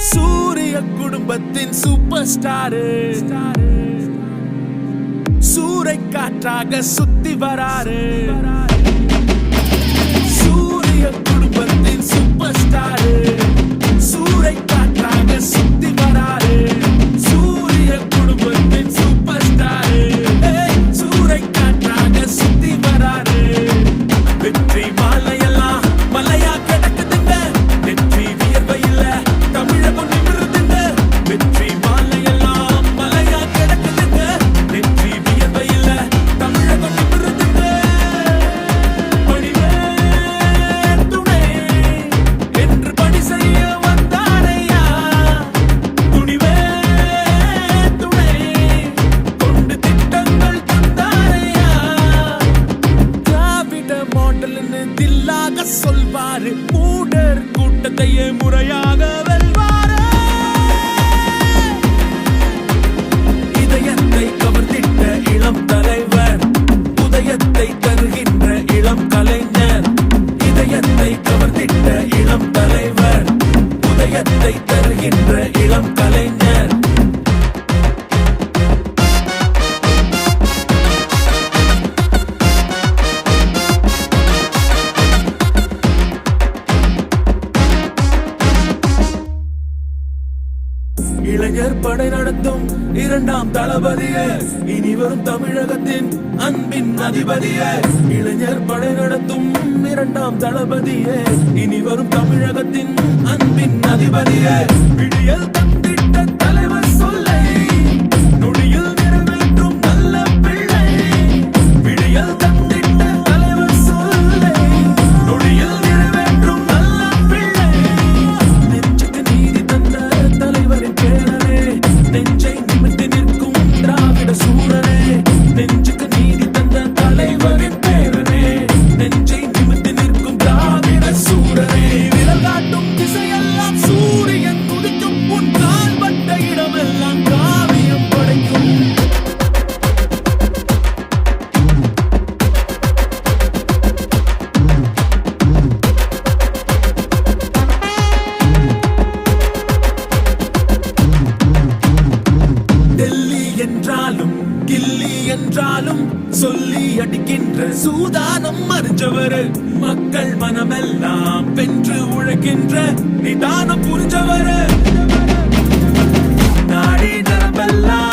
சூரிய குடும்பத்தின் super star சூறை காற்றாக சுத்தி வராரு. சூரிய குடும்பத்தின் சூப்பர் ஸ்டாரு சூறை காற்றாக சுத்தி வராரு. சூரிய குடும்பத்தின் சூப்பர் ஸ்டாரு சூறை காற்றாக சுத்தி வராரு. வெற்றி மாலையெல்லாம் மலையா கிடக்குதுங்க, வெற்றி வியர்வையில தமிழகம் நிமிருதுங்க. வெற்றி மாலையெல்லாம் மலையா கிடக்குதுங்க, வெற்றி வியர்வையில தமிழகம் நிமிருதுங்க. பணிவே துணை என்று பணி செய்ய வந்தாரையா, துணிவே துணை கொண்டு திட்டங்கள் தந்தாரையா. திராவிட மாடல்னு தில்லாக சொல்வாரு, மூடர் கூட்டத்தையே முறையாக வெல்வாரு. இதயத்தை கவர்ந்திட்ட இளம் தலைவர், உதயத்தை தருகின்ற இளம் கலைஞர். இதயத்தை கவர்ந்திட்ட இளம் தலைவர், உதயத்தை தருகின்ற இளம் கலைஞர். இளைஞர் படை நடத்தும் இரண்டாம் தளபதியே, இனி வரும் தமிழகத்தின் அன்பின் அதிபதியே. இளைஞர் படை நடத்தும் இரண்டாம் தளபதியே, இனி வரும் தமிழகத்தின் அன்பின் அதிபதியே. விடியல் தந்திட்ட தலைவர் சொல்லை நொடியில் நிறைவேற்றும் நல்ல பிள்ளை. விடியல் தந்திட்ட தலைவர் சொல்லை நொடியில் நிறைவேற்றும் நல்ல பிள்ளை. நெஞ்சுக்கு நீதி தந்த தலைவரின் பேரனே, நெஞ்சை நிமிர்த்தி நிற்கும் திராவிட சூரனே. நெஞ்சுக்கு நீதி தந்த தலைவரின் பேரனே, நெஞ்சை நிமிர்த்தி நிற்கும் திராவிட சூரனே. விரல் காட்டும் திசையெல்லாம் சூரியன் உதிக்கும், உன் கால் பட்ட இடமெல்லாம் காவியம் படைக்கும். டெல்லி என்றாலும் கில்லி என்றாலும் சொல்லி அடிக்கின்ற சூதானம் அறிஞ்சவரு. மக்கள் மனமெல்லாம் வென்று உழைக்கின்ற நிதானம் புரிஞ்சவரு. நாடி நரம்பெல்லாம்